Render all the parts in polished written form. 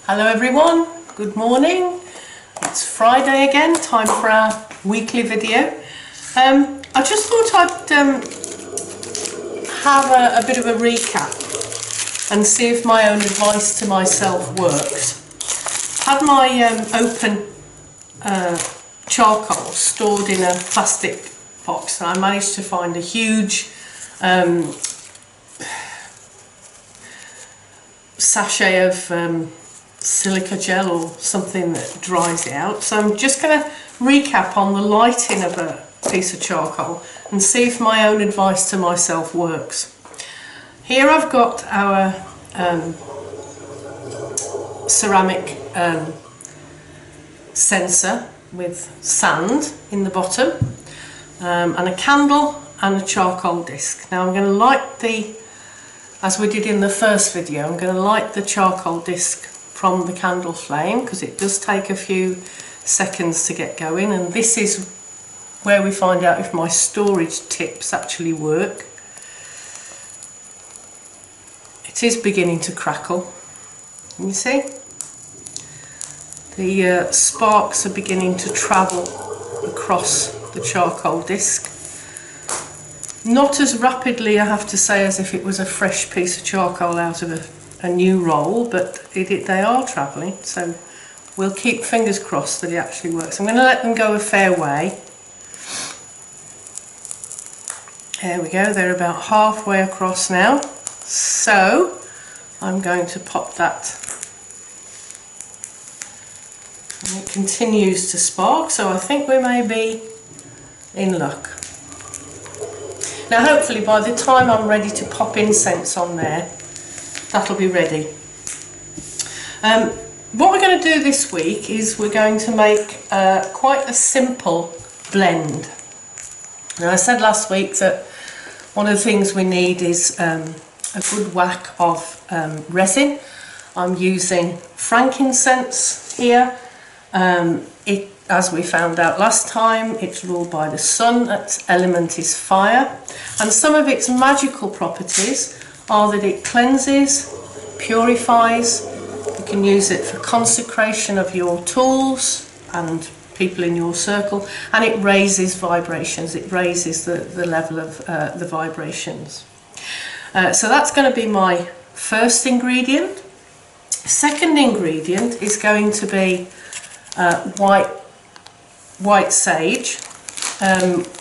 Hello everyone, good morning. It's Friday again, time for our weekly video. I just thought I'd have a bit of a recap and see if my own advice to myself works. I had my open charcoal stored in a plastic box and I managed to find a huge sachet of silica gel or something that dries it out. So I'm just going to recap on the lighting of a piece of charcoal and see if my own advice to myself works. Here I've got our ceramic censer with sand in the bottom and a candle and a charcoal disc. Now I'm going to light as we did in the first video, I'm going to light the charcoal disc from the candle flame because it does take a few seconds to get going, and this is where we find out if my storage tips actually work. It is beginning to crackle. Can you see? The sparks are beginning to travel across the charcoal disc. Not as rapidly, I have to say, as if it was a fresh piece of charcoal out of a new roll, but they are travelling, so we'll keep fingers crossed that it actually works. I'm going to let them go a fair way. There we go, they're about halfway across now. So I'm going to pop that, and it continues to spark, so I think we may be in luck. Now hopefully by the time I'm ready to pop incense on there, that'll be ready. What we're going to do this week is we're going to make quite a simple blend. Now I said last week that one of the things we need is a good whack of resin. I'm using frankincense here. As we found out last time, it's ruled by the sun, its element is fire, and some of its magical properties are that it cleanses, purifies. You can use it for consecration of your tools and people in your circle, and it raises vibrations, it raises the level of the vibrations. So that's going to be my first ingredient. Second ingredient is going to be white sage,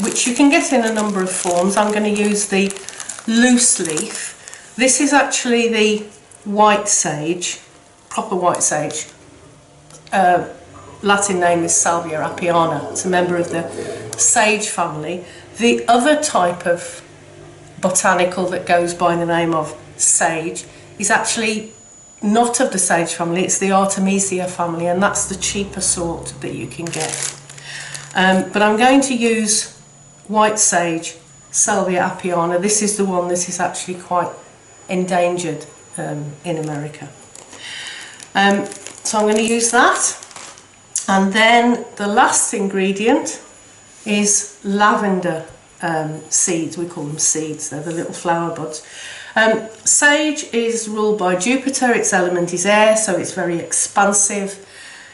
which you can get in a number of forms. I'm going to use the loose leaf. This is actually the white sage, proper white sage. Latin name is Salvia apiana. It's a member of the sage family. The other type of botanical that goes by the name of sage is actually not of the sage family, it's the Artemisia family, and that's the cheaper sort that you can get. But I'm going to use white sage, Salvia apiana. This is the one that is actually quite endangered in America. So I'm going to use that. And then the last ingredient is lavender seeds. We call them seeds, they're the little flower buds. Sage is ruled by Jupiter, its element is air, so it's very expansive.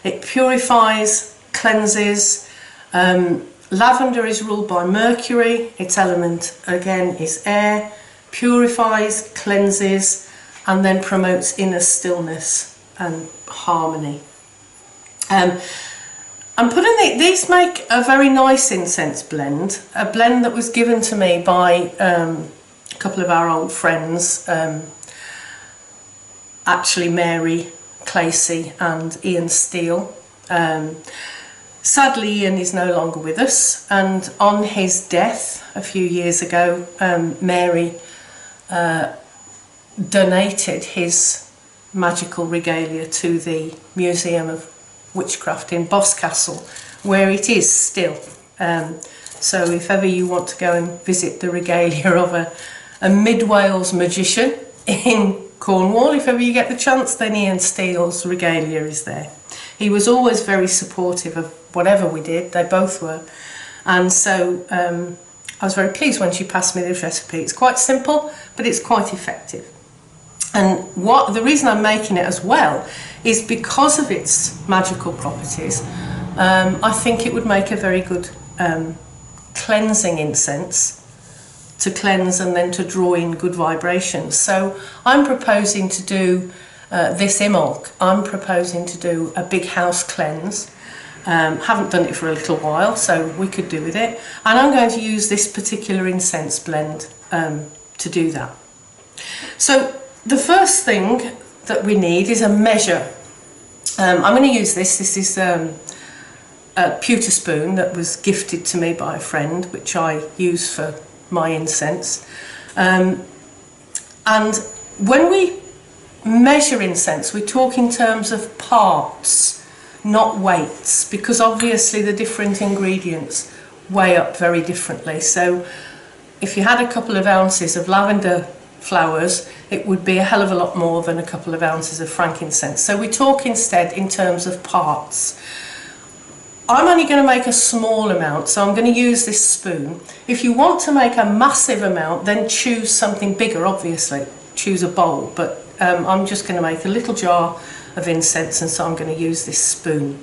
It purifies, cleanses. Lavender is ruled by Mercury, its element again is air, purifies, cleanses, and then promotes inner stillness and harmony. I'm putting these make a very nice incense blend, a blend that was given to me by a couple of our old friends, actually Mary Clacy and Ian Steele. Sadly, Ian is no longer with us, and on his death a few years ago, Mary donated his magical regalia to the Museum of Witchcraft in Boscastle, where it is still. So if ever you want to go and visit the regalia of a mid-Wales magician in Cornwall, if ever you get the chance, then Ian Steele's regalia is there. He was always very supportive of whatever we did, they both were, and so I was very pleased when she passed me this recipe. It's quite simple, but it's quite effective. And what the reason I'm making it as well is because of its magical properties. I think it would make a very good cleansing incense, to cleanse and then to draw in good vibrations. So I'm proposing to do this Imbolc. I'm proposing to do a big house cleanse. Haven't done it for a little while, so we could do with it. And I'm going to use this particular incense blend to do that. So the first thing that we need is a measure. I'm going to use this. This is a pewter spoon that was gifted to me by a friend, which I use for my incense. And when we measure incense, we talk in terms of parts, not weights, because obviously the different ingredients weigh up very differently. So if you had a couple of ounces of lavender flowers, it would be a hell of a lot more than a couple of ounces of frankincense. So we talk instead in terms of parts. I'm only going to make a small amount, so I'm going to use this spoon. If you want to make a massive amount, then choose something bigger, obviously. Choose a bowl, but I'm just going to make a little jar of incense, and so I'm going to use this spoon.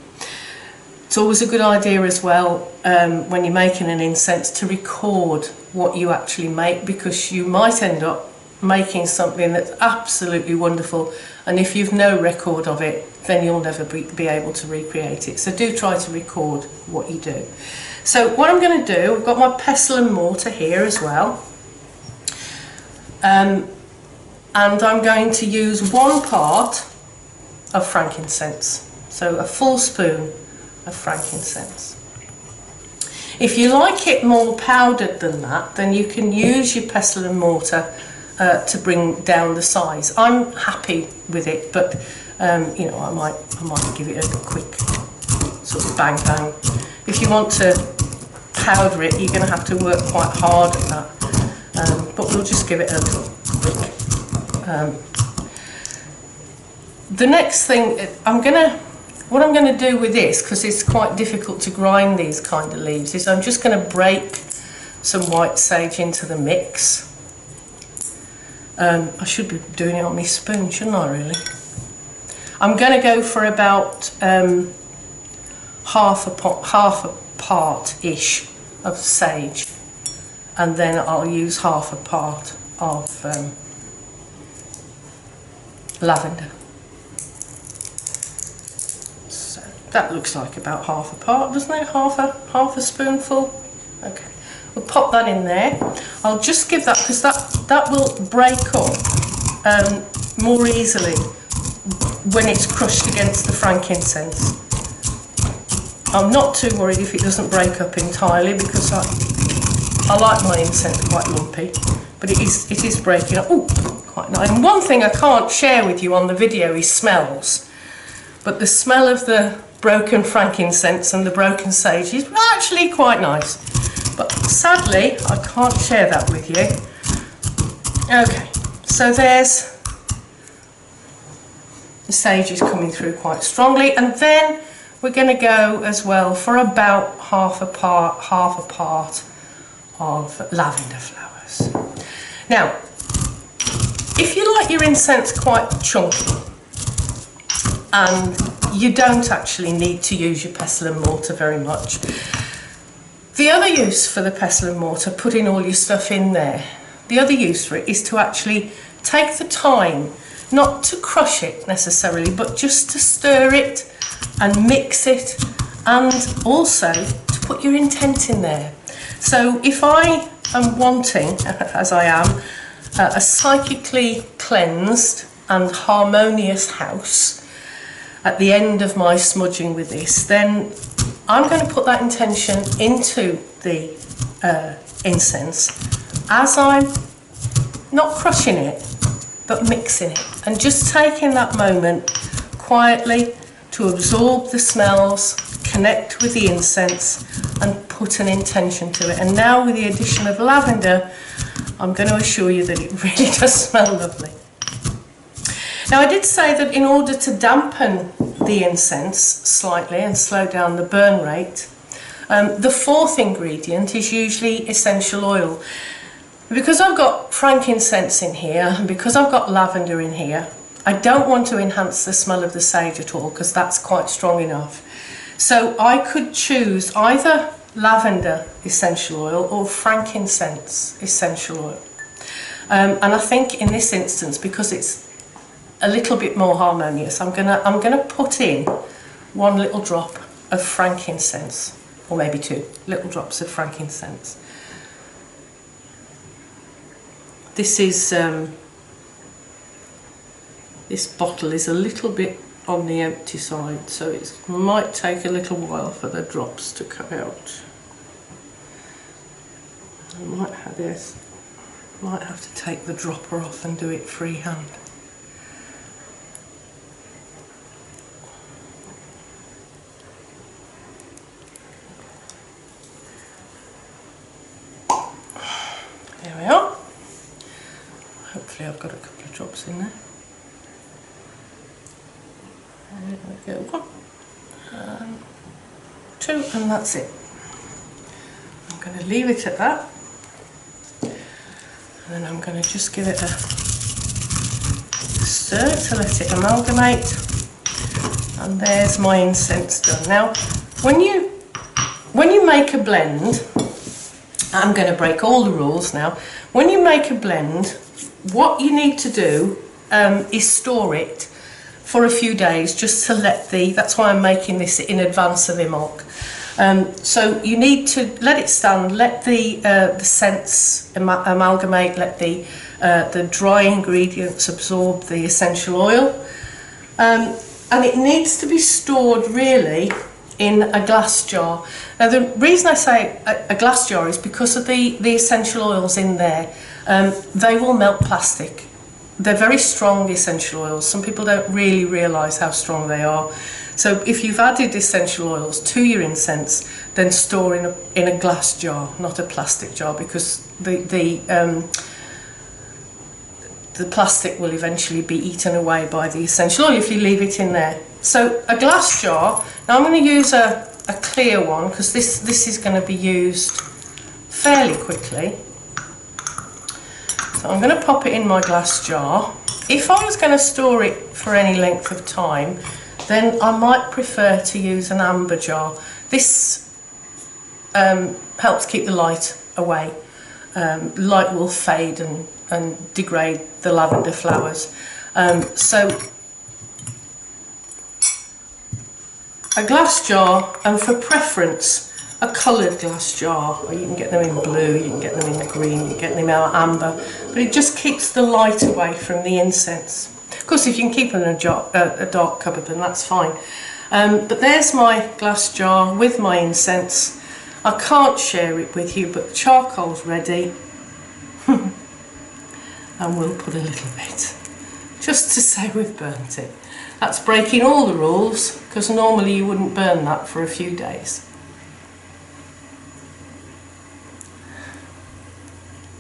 It's always a good idea as well, when you're making an incense, to record what you actually make, because you might end up making something that's absolutely wonderful, and if you've no record of it, then you'll never be able to recreate it. So do try to record what you do. So what I'm going to do, I've got my pestle and mortar here as well, and I'm going to use 1 part of frankincense, so a full spoon of frankincense. If you like it more powdered than that, then you can use your pestle and mortar to bring down the size. I'm happy with it, but you know, I might give it a quick sort of bang bang. If you want to powder it, you're going to have to work quite hard at that, but we'll just give it a little quick. The next thing what I'm going to do with this, because it's quite difficult to grind these kind of leaves, is I'm just going to break some white sage into the mix. I should be doing it on my spoon, shouldn't I, really? I'm going to go for about half a part-ish of sage, and then I'll use half a part of lavender. So that looks like about half a part, doesn't it? Half a spoonful. Okay. We'll pop that in there. I'll just give that, because that will break up more easily when it's crushed against the frankincense. I'm not too worried if it doesn't break up entirely, because I like my incense quite lumpy, but it is breaking up. Ooh, quite nice. And one thing I can't share with you on the video is smells, but the smell of the broken frankincense and the broken sage is actually quite nice. But sadly, I can't share that with you. Okay, so there's the sage is coming through quite strongly, and then we're going to go as well for about half a part of lavender flowers. Now, if you like your incense quite chunky, and you don't actually need to use your pestle and mortar very much, the other use for the pestle and mortar, putting all your stuff in there, the other use for it is to actually take the time, not to crush it necessarily, but just to stir it and mix it, and also to put your intent in there. So if I am wanting, as I am, a psychically cleansed and harmonious house at the end of my smudging with this, then I'm going to put that intention into the incense as I'm not crushing it, but mixing it, and just taking that moment quietly to absorb the smells, connect with the incense, and put an intention to it. And now, with the addition of lavender, I'm going to assure you that it really does smell lovely. Now, I did say that in order to dampen the incense slightly and slow down the burn rate, the fourth ingredient is usually essential oil. Because I've got frankincense in here and because I've got lavender in here, I don't want to enhance the smell of the sage at all because that's quite strong enough. So I could choose either lavender essential oil or frankincense essential oil. And I think in this instance, because it's a little bit more harmonious, I'm gonna put in 1 little drop of frankincense, or maybe 2 little drops of frankincense. This is this bottle is a little bit on the empty side, so it might take a little while for the drops to come out. I might have to take the dropper off and do it freehand. There we are. Hopefully I've got a couple of drops in there. There we go, 1 and 2, and that's it. I'm going to leave it at that, and then I'm going to just give it a stir to let it amalgamate, and there's my incense done. Now, when you make a blend, I'm going to break all the rules now. When you make a blend, what you need to do is store it for a few days, just to let that's why I'm making this in advance of Imbolc. So you need to let it stand, let the scents amalgamate, let the dry ingredients absorb the essential oil, and it needs to be stored really in a glass jar. Now the reason I say a glass jar is because of the essential oils in there. They will melt plastic. They're very strong essential oils. Some people don't really realise how strong they are. So if you've added essential oils to your incense, then store in a glass jar, not a plastic jar, because the plastic will eventually be eaten away by the essential oil if you leave it in there. So a glass jar. Now I'm going to use a clear one because this is going to be used fairly quickly. So I'm going to pop it in my glass jar. If I was going to store it for any length of time, then I might prefer to use an amber jar. This helps keep the light away. Light will fade and degrade the lavender flowers. So a glass jar, and for preference, a coloured glass jar. Or you can get them in blue, you can get them in green, you can get them in amber, but it just keeps the light away from the incense. Of course, if you can keep it in a dark cupboard, then that's fine. But there's my glass jar with my incense. I can't share it with you, but the charcoal's ready. And we'll put a little bit, just to say we've burnt it. That's breaking all the rules, because normally you wouldn't burn that for a few days.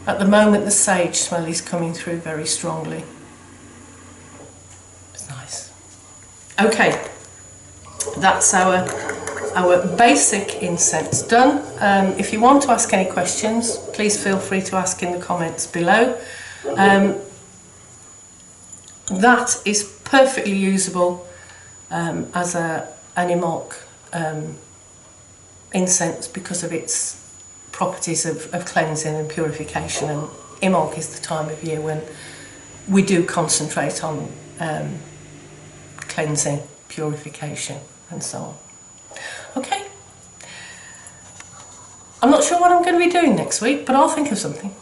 At the moment the sage smell is coming through very strongly. It's nice. Okay, that's our basic incense done. If you want to ask any questions, please feel free to ask in the comments below. That is perfectly usable as an Imbolc incense because of its properties of cleansing and purification, and Imbolc is the time of year when we do concentrate on cleansing, purification and so on. Okay, I'm not sure what I'm going to be doing next week, but I'll think of something.